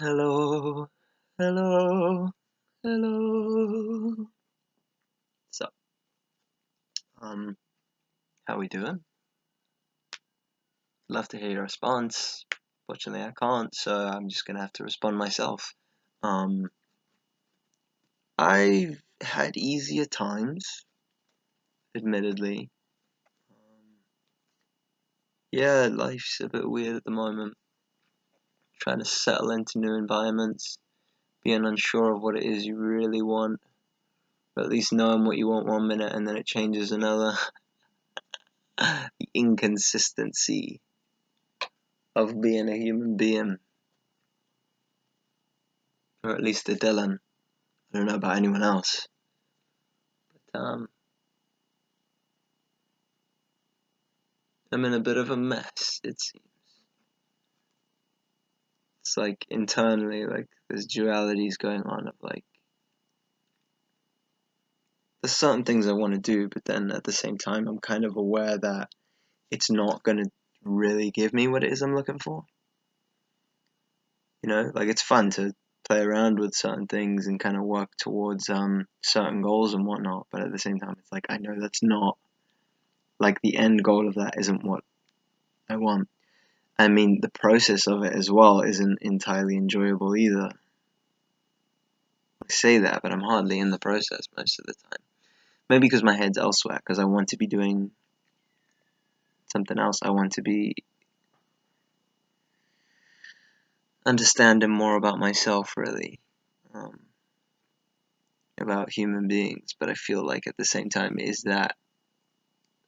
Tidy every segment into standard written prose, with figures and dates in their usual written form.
Hello, hello, hello. So, um, how we doing? Love to hear your response. Fortunately, I can't, so I'm just gonna have to respond myself. Um, I've had easier times, admittedly. Um, yeah, life's a bit weird at the moment. Trying to settle into new environments, being unsure of what it is you really want, but at least knowing what you want one minute and then it changes another. The inconsistency of being a human being, or at least a Dylan. I don't know about anyone else, but I'm in a bit of a mess. It seems it's like internally, like there's dualities going on of like there's certain things I want to do, but then at the same time I'm kind of aware that it's not gonna really give me what it is I'm looking for. You know, like it's fun to play around with certain things and kind of work towards certain goals and whatnot, but at the same time it's like I know that's not like the end goal of that isn't what I want. I mean, the process of it as well isn't entirely enjoyable either. I say that, but I'm hardly in the process most of the time. Maybe because my head's elsewhere, because I want to be doing something else. I want to be understanding more about myself, really, um, about human beings. But I feel like at the same time,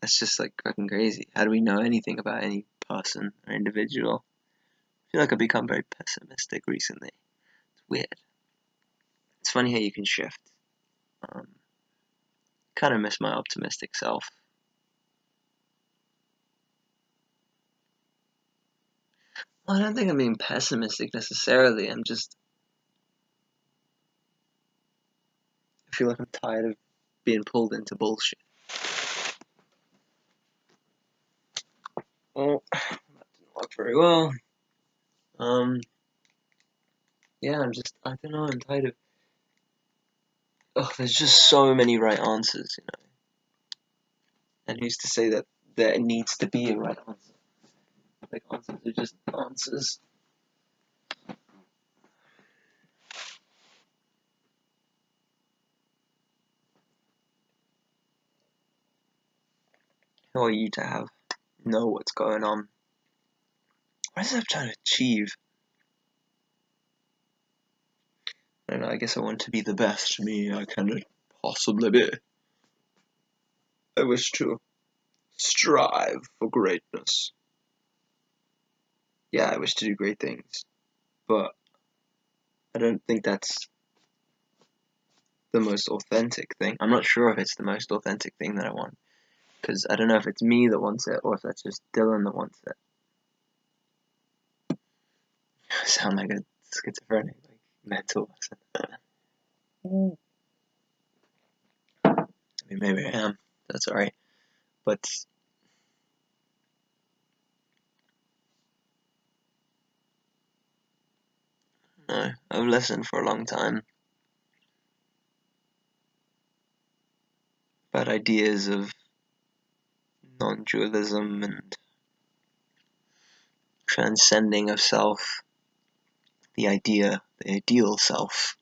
that's just like fucking crazy. How do we know anything about any person or individual? I feel like I've become very pessimistic recently. It's weird. It's funny how you can shift. Um, kind of miss my optimistic self. Well, I don't think I'm being pessimistic necessarily. I feel like I'm tired of being pulled into bullshit. Oh, that didn't work very well. Um, yeah, I don't know, I'm tired of, there's just so many right answers, you know. And who's to say that there needs to be a right answer? Like, answers are just answers. Who are you to know what's going on? What is it I'm trying to achieve? I don't know, I guess I want to be the best me I can possibly be. I wish to strive for greatness. Yeah, I wish to do great things, but I don't think that's the most authentic thing. I'm not sure if it's the most authentic thing that I want, because I don't know if it's me that wants it or if that's just Dylan that wants it. I sound like a schizophrenic, like mental. I mean, maybe I am. That's alright. But no, I've listened for a long time about ideas of non-dualism and transcending of self, the ideal self.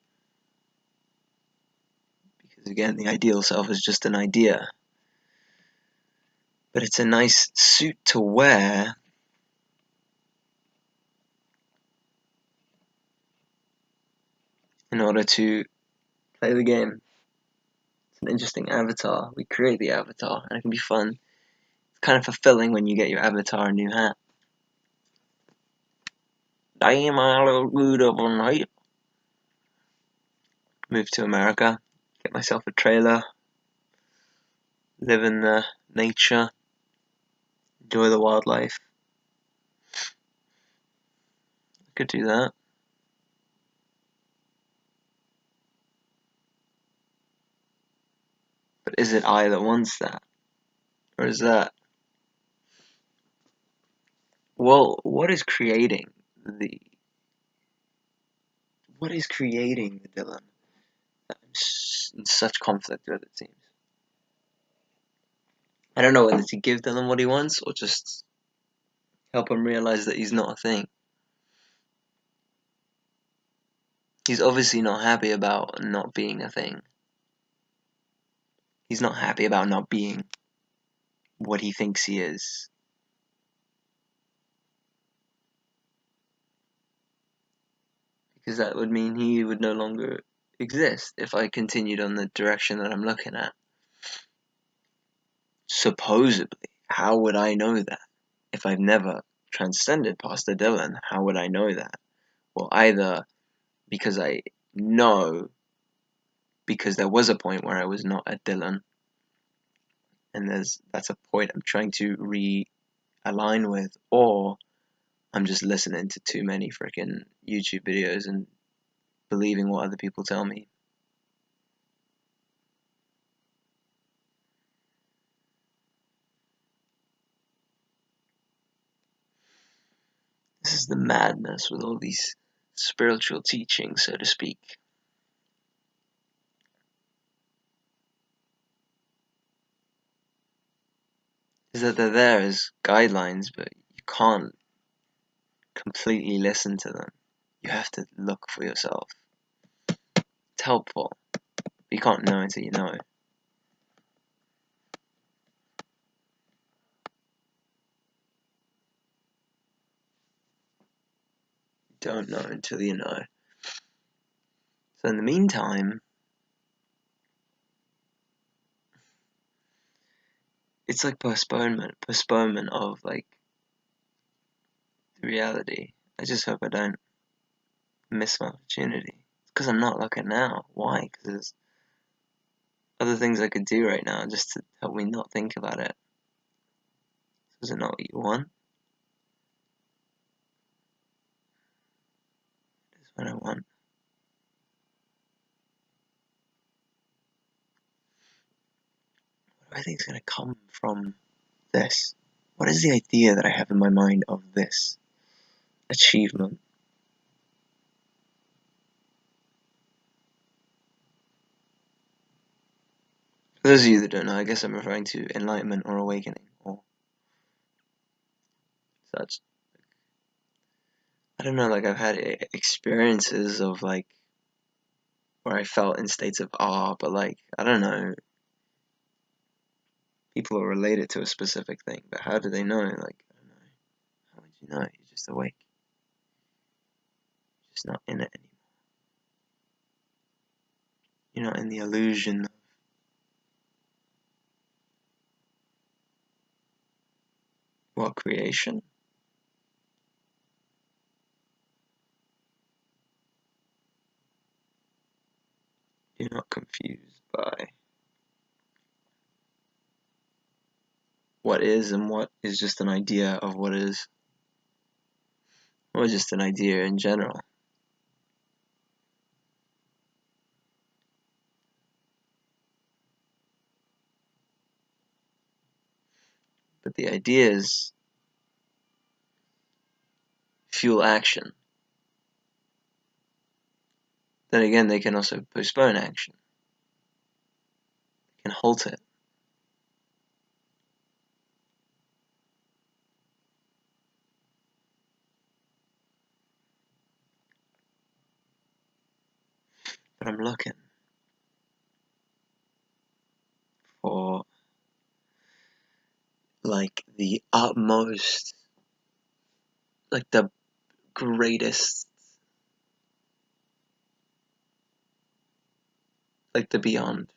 Because again, the ideal self is just an idea. But it's a nice suit to wear in order to play the game. It's an interesting avatar. We create the avatar, and it can be fun. It's kind of fulfilling when you get your avatar a new hat. Damn, I look good overnight. Move to America, get myself a trailer, live in the nature, enjoy the wildlife. I could do that. But is it I that wants that? Or is that, well, what is creating the what is creating the Dylan that I'm in such conflict with, it seems. I don't know whether to give Dylan what he wants or just help him realize that he's not a thing. He's obviously not happy about not being a thing. He's not happy about not being what he thinks he is. Because that would mean he would no longer exist if I continued on the direction that I'm looking at. Supposedly, how would I know that? If I've never transcended past the Dylan, how would I know that? Well, either because I know because there was a point where I was not a Dylan, and that's a point I'm trying to realign with, or I'm just listening to too many freaking YouTube videos and believing what other people tell me. This is the madness with all these spiritual teachings, so to speak. Is that they're there as guidelines, but you can't completely listen to them. You have to look for yourself. It's helpful, but you can't know until you know. You don't know until you know. So in the meantime, it's like postponement of like the reality. I just hope I don't miss my opportunity. It's because I'm not looking now. Why? Because there's other things I could do right now just to help me not think about it. Is it not what you want? It's what I want. What do I think is going to come from this? What is the idea that I have in my mind of this achievement? For those of you that don't know, I guess I'm referring to enlightenment or awakening or such. I don't know, like I've had experiences of like where I felt in states of awe, but like, I don't know, people are related to a specific thing, but how do they know? Like, I don't know. How would you know? You're just awake. You're just not in it anymore. You're not in the illusion of what creation? You're not confused by what is and what is just an idea of what is, or just an idea in general. But the ideas fuel action. Then again, they can also postpone action. They can halt it. But I'm looking for like the utmost, like the greatest, like the beyond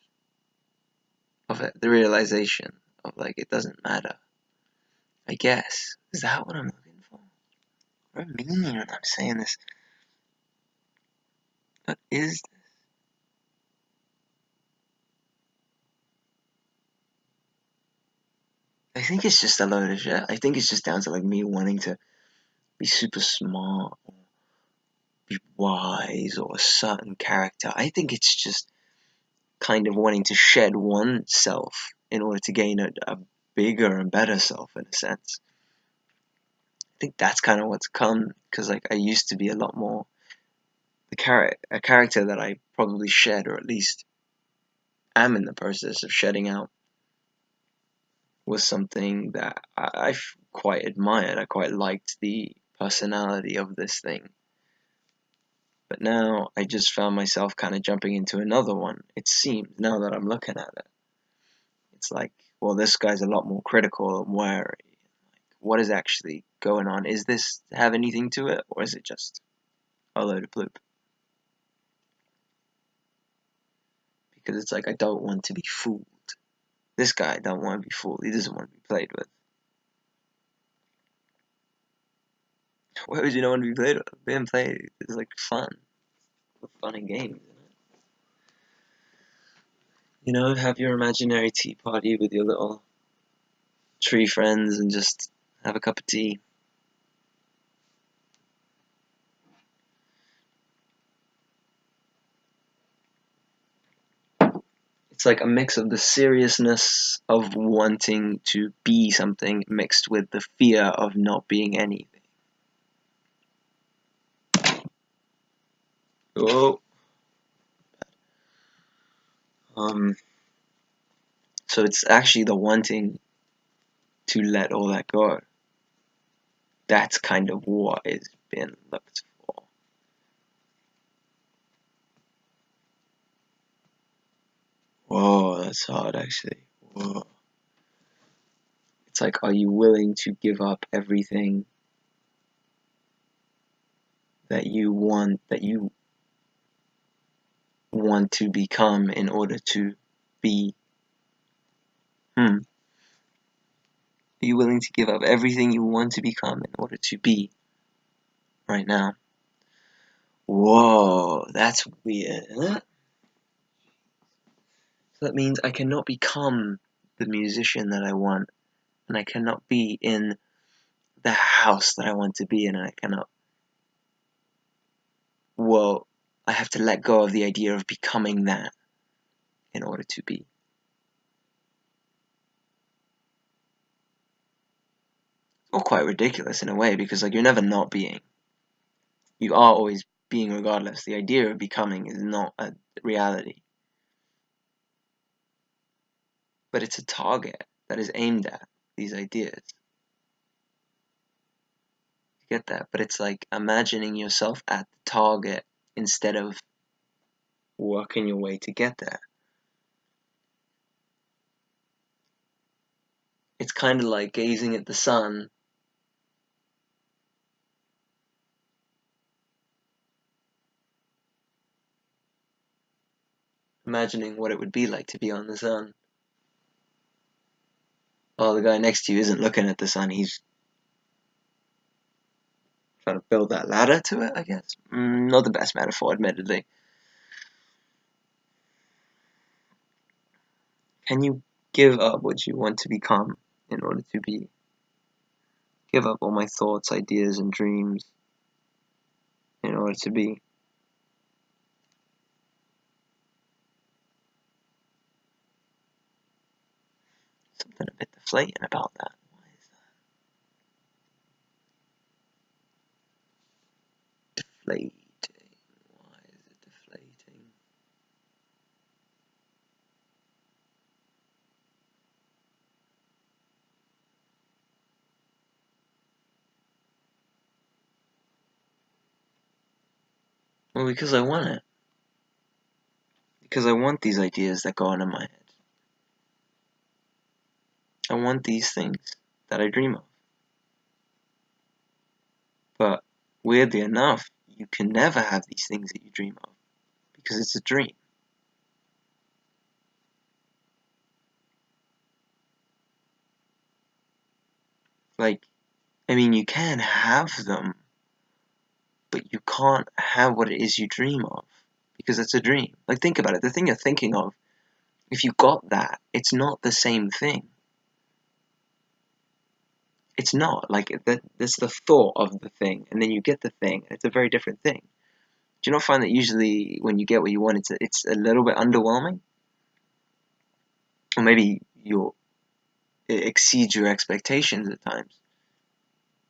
of it, the realization of like it doesn't matter. I guess. Is that what I'm looking for? What do I mean when I'm saying this? What is this? I think it's just a load of shit. I think it's just down to like me wanting to be super smart or be wise or a certain character. I think it's just kind of wanting to shed one self in order to gain a bigger and better self in a sense. I think that's kind of what's come because like I used to be a lot more a character that I probably shed, or at least am in the process of shedding out, was something that I quite admired. I quite liked the personality of this thing. But now I just found myself kind of jumping into another one. It seems, now that I'm looking at it, it's like, well, this guy's a lot more critical and wary. Like, what is actually going on? Is this have anything to it, or is it just a load of bloop? Because it's like, I don't want to be fooled. This guy don't want to be fooled. He doesn't want to be played with. Why would you not want to be played with? Being played is like fun. Fun and games. You know, have your imaginary tea party with your little tree friends and just have a cup of tea. It's like a mix of the seriousness of wanting to be something mixed with the fear of not being anything. Oh. So it's actually the wanting to let all that go. That's kind of what is being looked for. Whoa, that's hard actually. Whoa. It's like, are you willing to give up everything that you want to become in order to be? Are you willing to give up everything you want to become in order to be right now? Whoa, that's weird. Huh? So that means I cannot become the musician that I want, and I cannot be in the house that I want to be in, and I cannot. Well, I have to let go of the idea of becoming that in order to be. Or quite ridiculous in a way, because like, you're never not being. You are always being regardless. The idea of becoming is not a reality. But it's a target that is aimed at these ideas. You get that? But it's like imagining yourself at the target instead of working your way to get there. It's kind of like gazing at the sun imagining what it would be like to be on the sun. Well, the guy next to you isn't looking at the sun, he's trying to build that ladder to it, I guess. Not the best metaphor, admittedly. Can you give up what you want to become in order to be? Give up all my thoughts, ideas, and dreams in order to be. Something a bit deflating about that. Why is that deflating? Why is it deflating? Well, because I want it. Because I want these ideas that go on in my head. I want these things that I dream of. But weirdly enough, you can never have these things that you dream of because it's a dream. Like, I mean, you can have them, but you can't have what it is you dream of because it's a dream. Like, think about it. The thing you're thinking of, if you got that, it's not the same thing. It's not. Like, that's the thought of the thing, and then you get the thing, and it's a very different thing. Do you not find that usually when you get what you want, it's a little bit underwhelming? Or maybe it exceeds your expectations at times.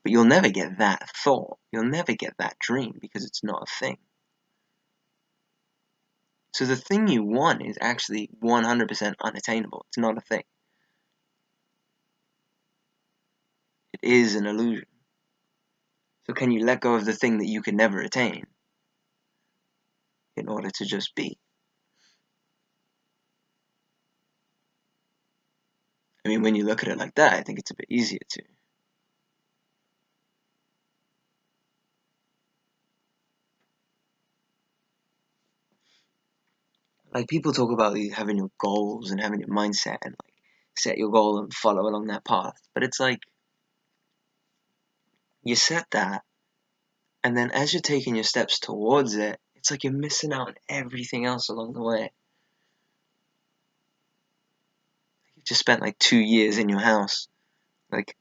But you'll never get that thought. You'll never get that dream because it's not a thing. So the thing you want is actually 100% unattainable. It's not a thing. It is an illusion. So can you let go of the thing that you can never attain in order to just be? I mean, when you look at it like that, I think it's a bit easier to. Like, people talk about having your goals and having your mindset and like set your goal and follow along that path. But it's like, you set that, and then as you're taking your steps towards it, it's like you're missing out on everything else along the way. You just spent like 2 years in your house, like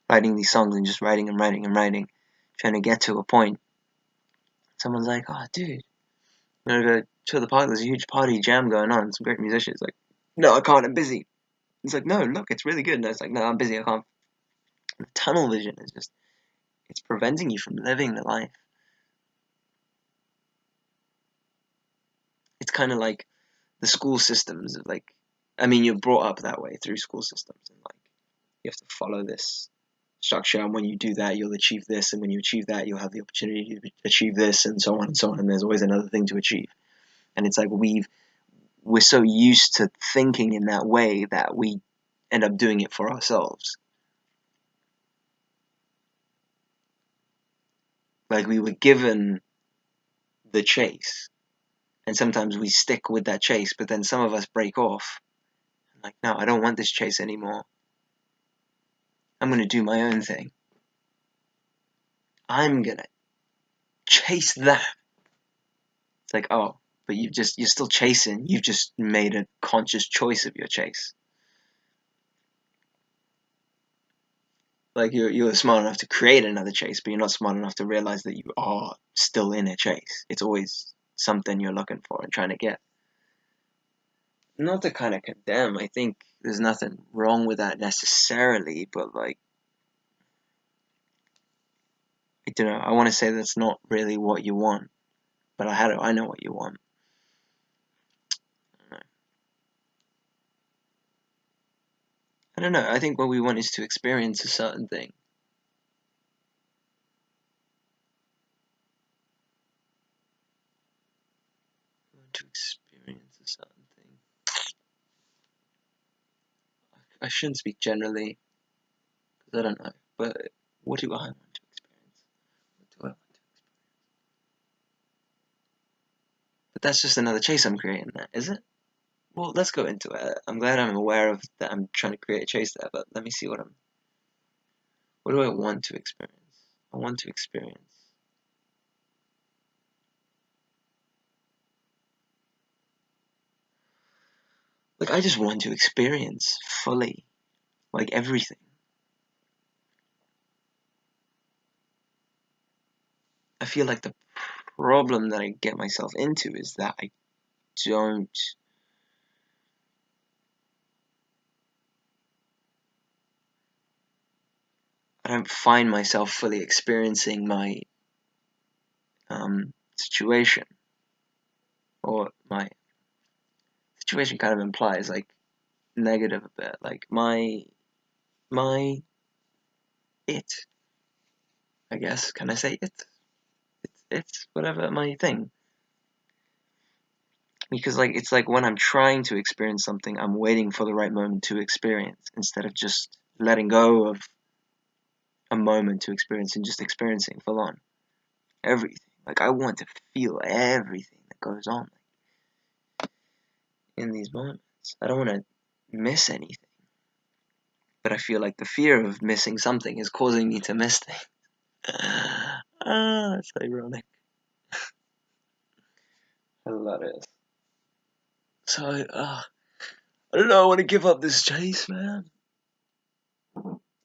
writing these songs and just writing and writing and writing, trying to get to a point. Someone's like, "Oh, dude, I'm gonna go to the park. There's a huge party jam going on. Some great musicians." Like, "No, I can't. I'm busy." It's like, "No, look, it's really good." And it's like, "No, I'm busy. I can't." And the tunnel vision is just, it's preventing you from living the life. It's kind of like the school systems of like, I mean, you're brought up that way through school systems, and like you have to follow this structure, and when you do that, you'll achieve this, and when you achieve that, you'll have the opportunity to achieve this, and so on and so on. And there's always another thing to achieve. And it's like we're so used to thinking in that way that we end up doing it for ourselves. Like, we were given the chase, and sometimes we stick with that chase, but then some of us break off. Like, no, I don't want this chase anymore. I'm going to do my own thing. I'm going to chase that. It's like, oh, but you're still chasing. You've just made a conscious choice of your chase. Like, you're smart enough to create another chase, but you're not smart enough to realize that you are still in a chase. It's always something you're looking for and trying to get. Not to kind of condemn, I think there's nothing wrong with that necessarily, but like, I don't know, I want to say that's not really what you want, but I know what you want. I don't know, I think what we want is to experience a certain thing. We want to experience a certain thing. I shouldn't speak generally, because I don't know, but what do I want to experience? What do I want to experience? But that's just another chase I'm creating there, is it? Well, let's go into it. I'm glad I'm aware of that I'm trying to create a chase there, but let me see what do I want to experience? I want to experience. Like, I just want to experience fully, like, everything. I feel like the problem that I get myself into is that don't I don't find myself fully experiencing my situation, or my situation kind of implies like negative a bit, like my it, I guess. Can I say it? It's whatever, my thing. Because like, it's like when I'm trying to experience something, I'm waiting for the right moment to experience instead of just letting go of a moment to experience and just experiencing full on everything. Like, I want to feel everything that goes on in these moments. I don't want to miss anything. But I feel like the fear of missing something is causing me to miss things. It's ironic. I love it. So, I don't know, I want to give up this chase, man.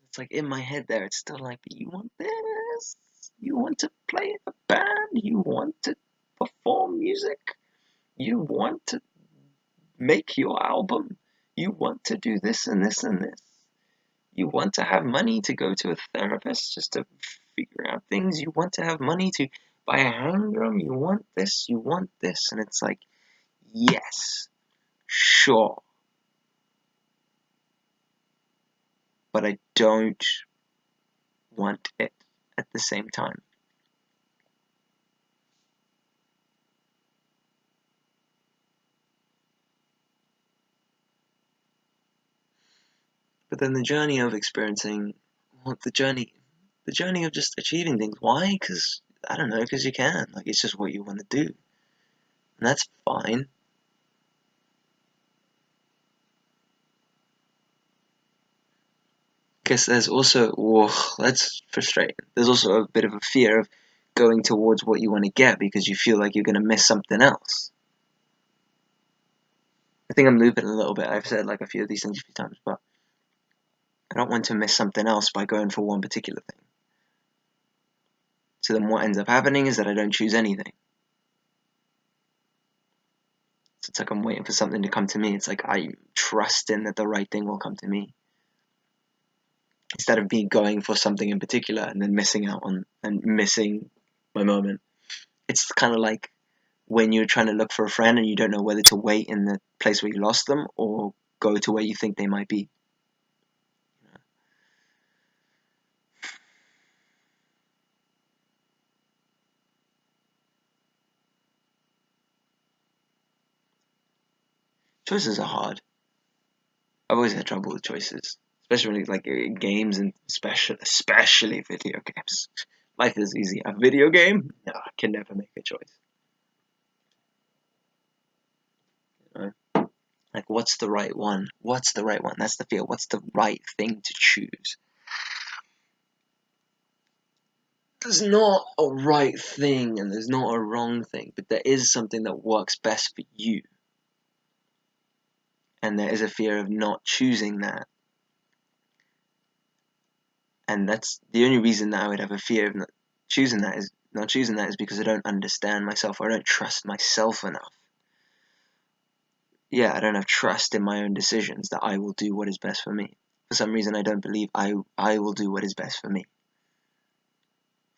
It's like in my head there, it's still like, you want this? You want to play in a band? You want to perform music? You want to make your album? You want to do this and this and this? You want to have money to go to a therapist just to figure out things? You want to have money to buy a hand drum? You want this? You want this? And it's like, yes, sure, but I don't want it at the same time. But then the journey of experiencing, well, the journey of just achieving things. Why? Because, I don't know, because you can. Like, it's just what you want to do. And that's fine. Guess there's also, whoa, that's frustrating. There's also a bit of a fear of going towards what you want to get because you feel like you're going to miss something else. I think I'm looping a little bit. I've said like a few of these things a few times, but I don't want to miss something else by going for one particular thing. So then what ends up happening is that I don't choose anything. So it's like I'm waiting for something to come to me. It's like I'm trusting that the right thing will come to me. Instead of me going for something in particular and then missing out on and missing my moment. It's kind of like when you're trying to look for a friend and you don't know whether to wait in the place where you lost them or go to where you think they might be. Choices are hard. I've always had trouble with choices, especially like in games and especially video games. Life is easy. A video game? No, I can never make a choice. You know? Like, what's the right one? What's the right one? That's the fear. What's the right thing to choose? There's not a right thing and there's not a wrong thing, but there is something that works best for you. And there is a fear of not choosing that. And that's the only reason that I would have a fear of not choosing that is because I don't understand myself or I don't trust myself enough. Yeah, I don't have trust in my own decisions that I will do what is best for me. For some reason, I don't believe I will do what is best for me.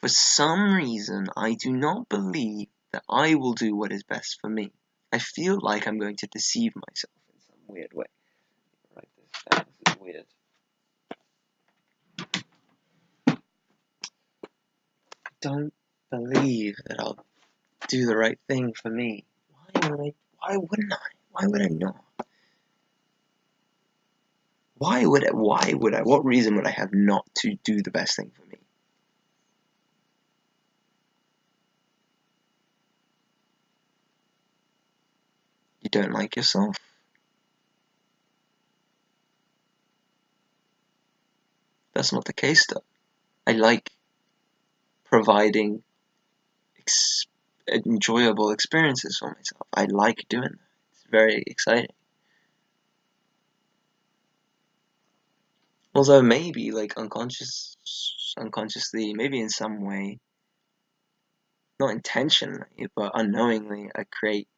For some reason, I do not believe that I will do what is best for me. I feel like I'm going to deceive myself in some weird way. Write this down. This is weird. I don't believe that I'll do the right thing for me. Why would I? Why wouldn't I? Why would I not? Why would I? Why would I? What reason would I have not to do the best thing for me? You don't like yourself? That's not the case, though. I like providing enjoyable experiences for myself. I like doing that. It's very exciting. Although maybe like unconsciously, maybe in some way, not intentionally, but unknowingly, I create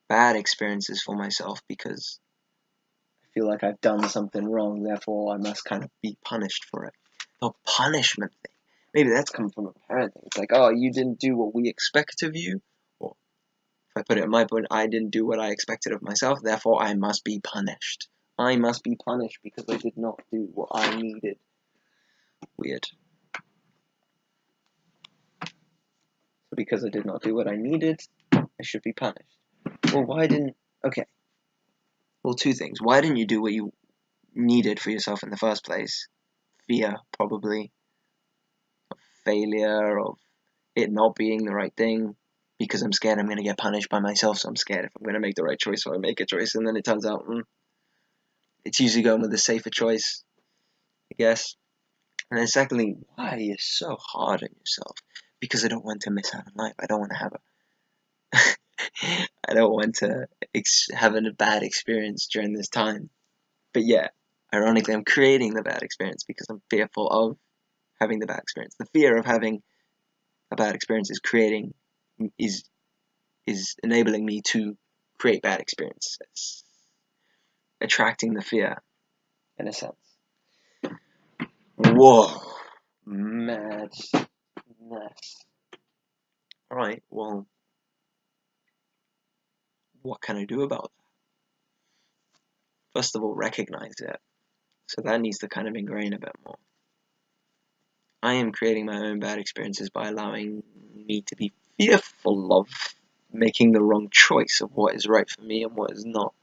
bad experiences for myself because I feel like I've done something wrong, therefore I must kind of be punished for it. The punishment thing. Maybe that's come from a parent thing. It's like, oh, you didn't do what we expect of you. Or if I put it in my point, I didn't do what I expected of myself, therefore I must be punished. I must be punished because I did not do what I needed. Weird. So because I did not do what I needed, I should be punished. Well, why didn't... Okay. Well, two things. Why didn't you do what you needed for yourself in the first place? Fear, probably. Of failure, of it not being the right thing. Because I'm scared I'm going to get punished by myself, so I'm scared if I'm going to make the right choice, so I make a choice, and then it turns out, it's usually going with the safer choice, I guess. And then secondly, why are you so hard on yourself? Because I don't want to miss out on life. I don't want to have I don't want to have a bad experience during this time. But yeah, ironically, I'm creating the bad experience because I'm fearful of having the bad experience. The fear of having a bad experience is enabling me to create bad experiences, attracting the fear, in a sense. Whoa, madness. All right, well, what can I do about that? First of all, recognize it. So that needs to kind of ingrain a bit more. I am creating my own bad experiences by allowing me to be fearful of making the wrong choice of what is right for me and what is not.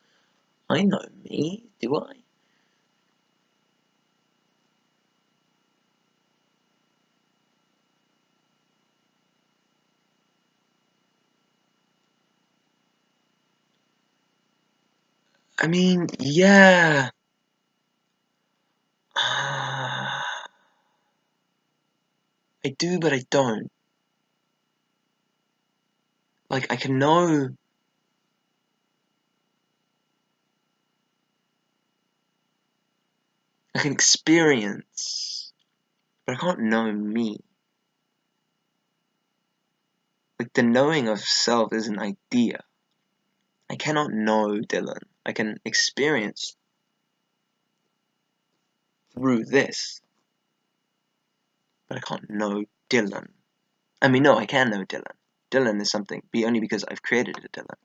I know me, do I? I mean, yeah. I do, but I don't. Like, I can know. I can experience, but I can't know me. Like, the knowing of self is an idea. I cannot know Dylan. I can experience through this, but I can't know Dylan. I mean, no, I can know Dylan. Dylan is something, only because I've created a Dylan.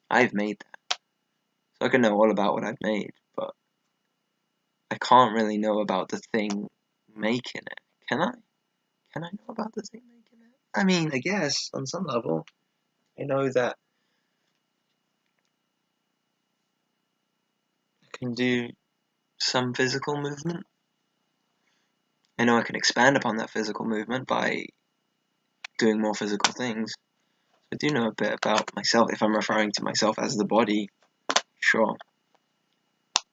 I've made that. So I can know all about what I've made, but I can't really know about the thing making it. Can I? Can I know about the thing making it? I mean, I guess, on some level. I know that I can do some physical movement. I know I can expand upon that physical movement by doing more physical things. I do know a bit about myself. If I'm referring to myself as the body, sure.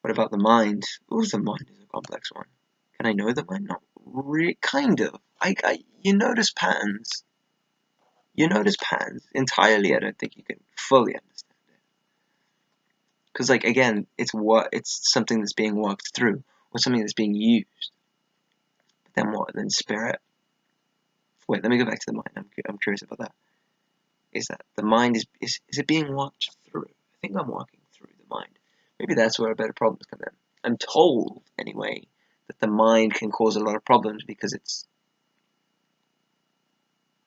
What about the mind? Oh, the mind is a complex one. Can I know the mind? Not really. Kind of. You notice patterns. You notice patterns. Entirely, I don't think you can fully understand it. Because, like, again, it's something that's being worked through, or something that's being used. But then what? Then spirit? Wait, let me go back to the mind. I'm curious about that. Is that the mind is it being walked through? I think I'm walking through the mind. Maybe that's where a better problems come in. I'm told, anyway, that the mind can cause a lot of problems because it's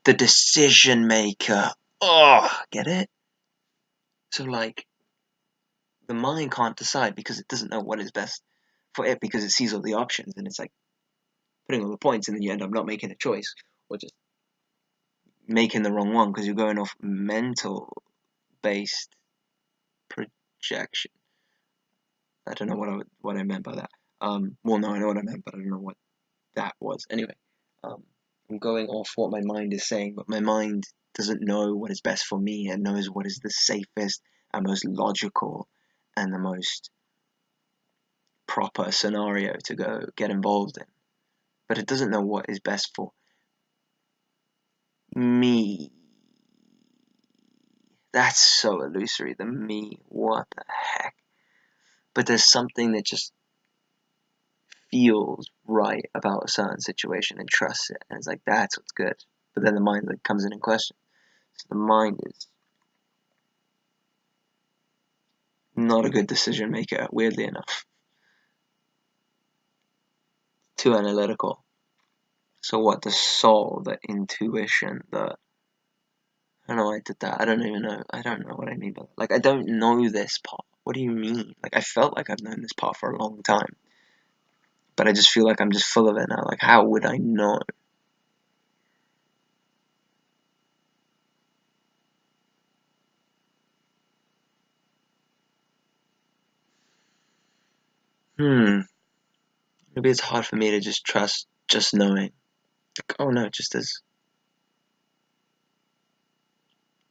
the decision maker. Oh, get it? So, like, the mind can't decide because it doesn't know what is best for it because it sees all the options and it's like putting all the points and then you end up not making a choice or just making the wrong one because you're going off mental based projection. I don't know what I meant by that. Well, no, I know what I meant, but I don't know what that was. Anyway, I'm going off what my mind is saying, but my mind doesn't know what is best for me. It knows what is the safest and most logical and the most proper scenario to go get involved in. But it doesn't know what is best for me. That's so illusory. The me. What the heck? But there's something that just feels right about a certain situation and trusts it, and it's like that's what's good. But then the mind like comes in and questions. So the mind is not a good decision maker, weirdly enough. Too analytical. So what? The soul, the intuition, the I don't know why I did that. I don't even know. I don't know what I mean by that. Like I don't know this part. What do you mean? Like I felt like I've known this part for a long time, but I just feel like I'm just full of it now. Like how would I know? Hmm. Maybe it's hard for me to just trust just knowing. Like, oh no, it just is.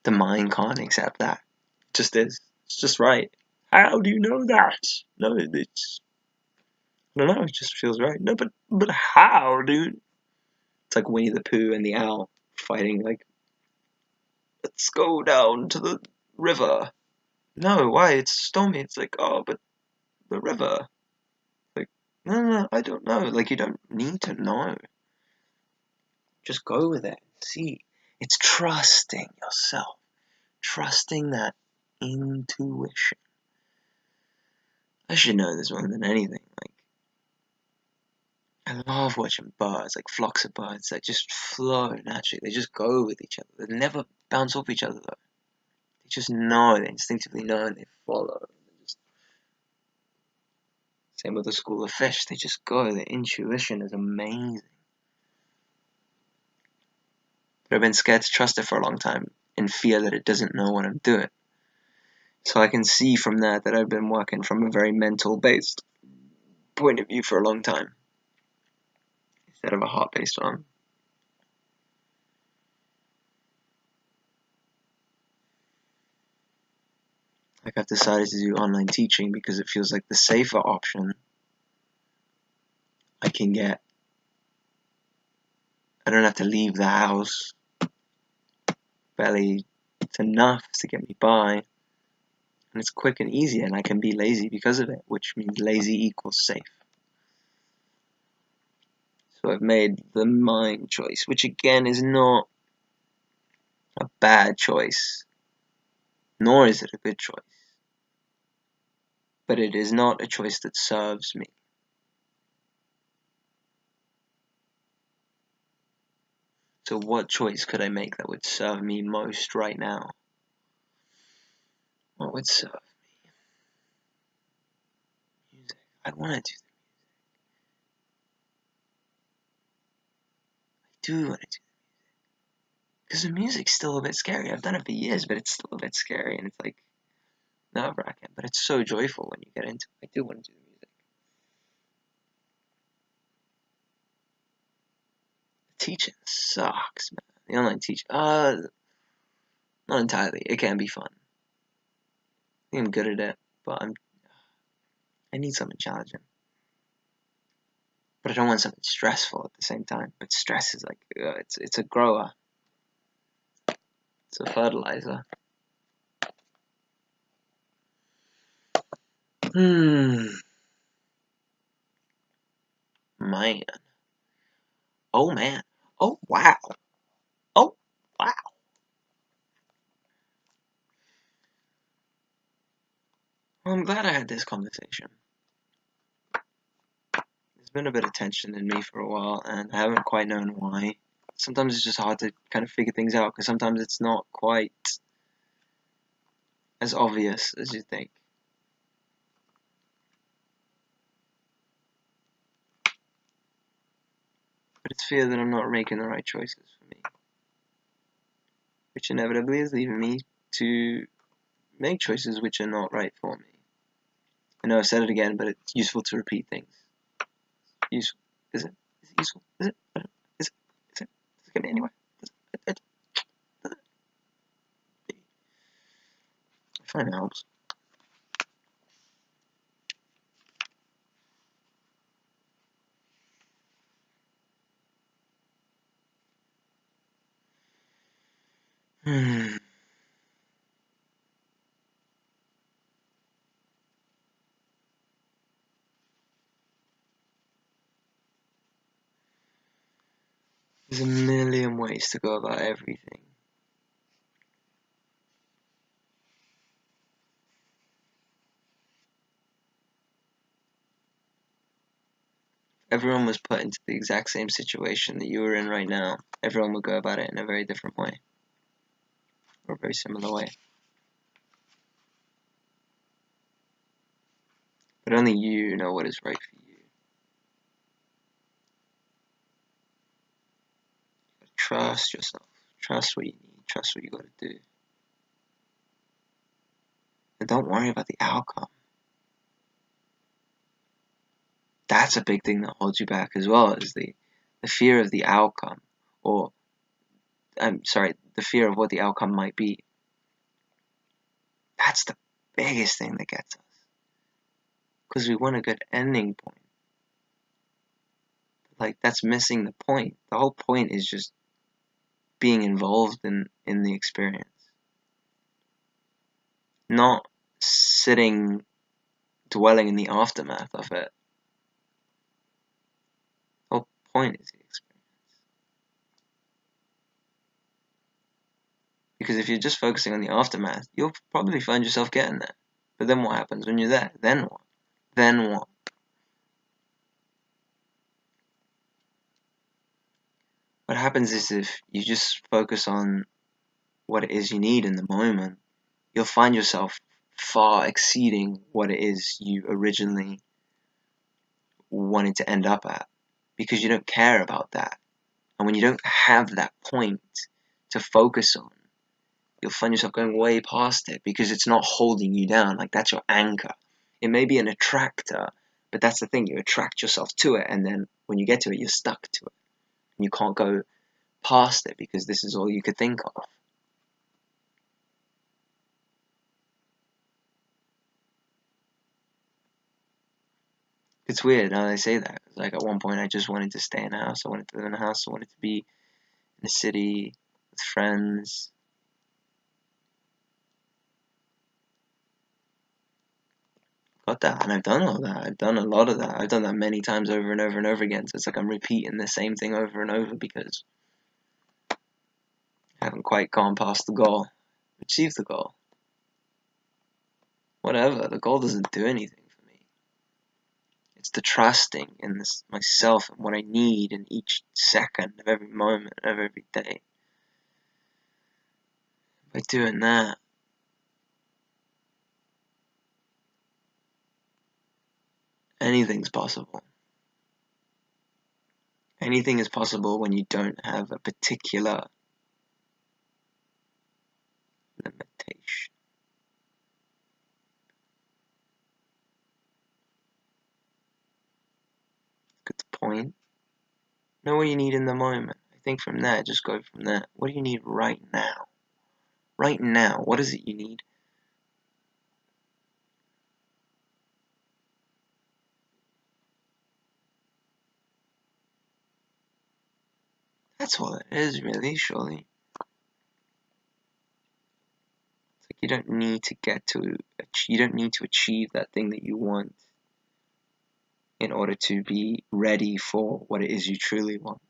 The mind can't accept that. It just is. It's just right. How do you know that? No, it's I don't know. It just feels right. No, but how, dude? It's like Winnie the Pooh and the owl fighting. Like, let's go down to the river. No, why? It's stormy. It's like, oh, but the river. Like, no, I don't know. Like, you don't need to know. Just go with it. See, it's trusting yourself, trusting that intuition. I should know this more than anything. Like, I love watching birds, like flocks of birds that just flow naturally. They just go with each other. They never bounce off each other though. They just know, they instinctively know, and they follow. Same with the school of fish, they just go, their intuition is amazing. But I've been scared to trust it for a long time, in fear that it doesn't know what I'm doing. So I can see from that I've been working from a very mental-based point of view for a long time, instead of a heart-based one. Like, I've decided to do online teaching because it feels like the safer option. I don't have to leave the house. Barely, it's enough to get me by. And it's quick and easy, and I can be lazy because of it, which means lazy equals safe. So I've made the mind choice, which again is not a bad choice, nor is it a good choice. But it is not a choice that serves me. So what choice could I make that would serve me most right now? What would serve me? Music. I want to do want to do because the music's still a bit scary. I've done it for years, but it's still a bit scary, and it's like nerve-wracking, but it's so joyful when you get into it. I do want to do the music. The teaching sucks, man. The online teaching, not entirely. It can be fun. I think I'm good at it, but I need something challenging. But I don't want something stressful at the same time. But stress is like, it's a grower. It's a fertilizer. Man. Oh, man. Oh, wow. Oh, wow. Well, I'm glad I had this conversation. There's been a bit of tension in me for a while, and I haven't quite known why. Sometimes it's just hard to kind of figure things out, because sometimes it's not quite as obvious as you think. But it's fear that I'm not making the right choices for me, which inevitably is leaving me to make choices which are not right for me. I know I've said it again, but it's useful to repeat things. Useful. Is it? Is it useful? Is it? Is it? Is it? Does it get me anywhere? I find it helps. There's a million ways to go about everything. Everyone was put into the exact same situation that you are in right now. Everyone would go about it in a very different way, or a very similar way. But only you know what is right for you. Trust yourself. Trust what you need. Trust what you gotta do. And don't worry about the outcome. That's a big thing that holds you back as well, is the fear of the outcome. Or, I'm sorry, the fear of what the outcome might be. That's the biggest thing that gets us. Because we want a good ending point. Like, that's missing the point. The whole point is just being involved in the experience. Not sitting, dwelling in the aftermath of it. The whole point is the experience. Because if you're just focusing on the aftermath, you'll probably find yourself getting there. But then what happens when you're there? Then what? Then what? What happens is if you just focus on what it is you need in the moment, you'll find yourself far exceeding what it is you originally wanted to end up at, because you don't care about that. And when you don't have that point to focus on, you'll find yourself going way past it because it's not holding you down. Like, that's your anchor. It may be an attractor, but that's the thing. You attract yourself to it, and then when you get to it, you're stuck to it. And you can't go past it because this is all you could think of. It's weird how they say that. Like, at one point, I just wanted to stay in a house. I wanted to live in a house. I wanted to be in a city with friends. Got that, and I've done all that. I've done a lot of that. I've done that many times over and over and over again. So it's like I'm repeating the same thing over and over because I haven't quite gone past the goal, achieved the goal. Whatever, the goal doesn't do anything for me. It's the trusting in this myself and what I need in each second of every moment of every day. By doing that, anything's possible. Anything is possible when you don't have a particular limitation. Good point. Know what you need in the moment. I think from there, just go from there. What do you need right now? Right now, what is it you need? That's all it is, really, surely. It's like you don't need to achieve that thing that you want in order to be ready for what it is you truly want.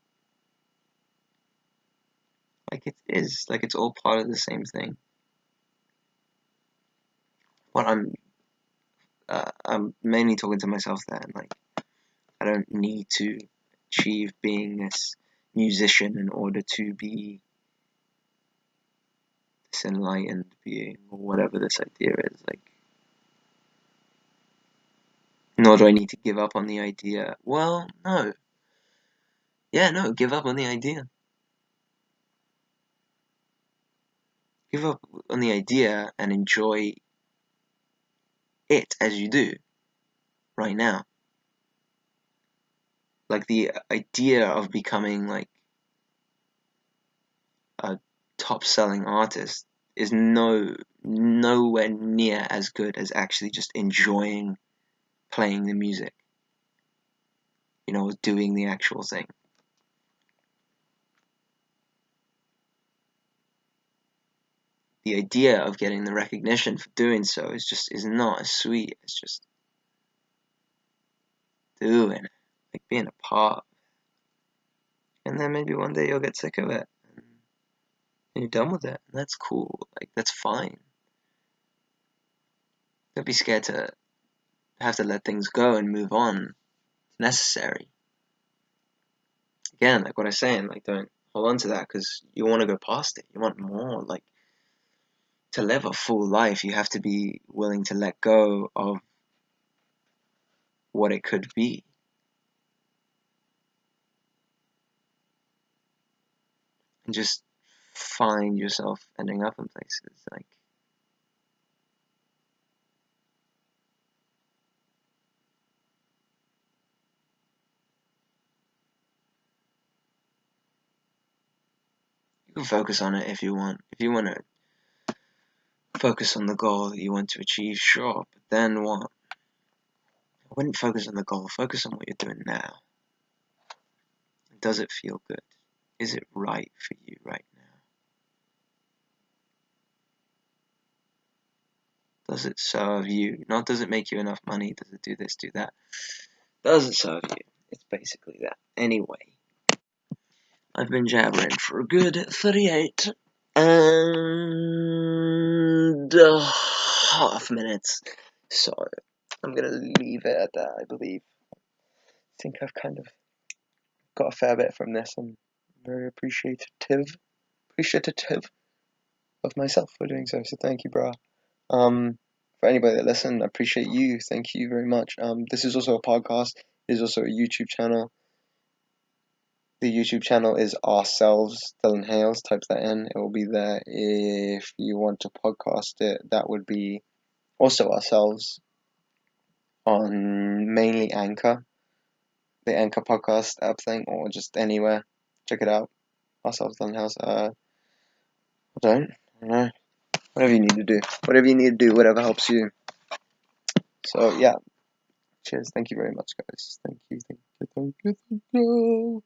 Like, it is, like, it's all part of the same thing. What I'm mainly talking to myself there, and like, I don't need to achieve being this musician in order to be this enlightened being, or whatever this idea is. Like, nor do I need to give up on the idea. Well, no. Yeah, no, give up on the idea. Give up on the idea and enjoy it as you do right now. Like, the idea of becoming like a top selling artist is nowhere near as good as actually just enjoying playing the music, doing the actual thing. The idea of getting the recognition for doing so is not as sweet as just doing it, like being a part. And then maybe one day you'll get sick of it and you're done with it, and that's cool. Like, that's fine. Don't be scared to have to let things go and move on. It's necessary. Again, like what I was saying, like, don't hold on to that because you want to go past it. You want more. Like, to live a full life, you have to be willing to let go of what it could be. And just find yourself ending up in places like, you can focus on it if you want. If you want to focus on the goal that you want to achieve, sure, but then what? I wouldn't focus on the goal, focus on what you're doing now. Does it feel good? Is it right for you right now? Does it serve you? Not does it make you enough money, does it do this, do that? Does it serve you? It's basically that. Anyway, I've been jabbering for a good 38 and a half minutes, so I'm gonna leave it at that, I believe. I think I've kind of got a fair bit from this. I'm very appreciative of myself for doing so thank you, brah. For anybody that listened, I appreciate you. Thank you very much. This is also a podcast. It is also a YouTube channel. The YouTube channel is ourselves, Dylan Hales. Type that in. It will be there. If you want to podcast it, that would be also ourselves on mainly Anchor, the Anchor podcast app thing, or just anywhere. Check it out. Ourselves, Dylan Hales. I don't know. Whatever you need to do. Whatever you need to do. Whatever helps you. So yeah. Cheers. Thank you very much, guys. Thank you. Thank you. Thank you. Thank you.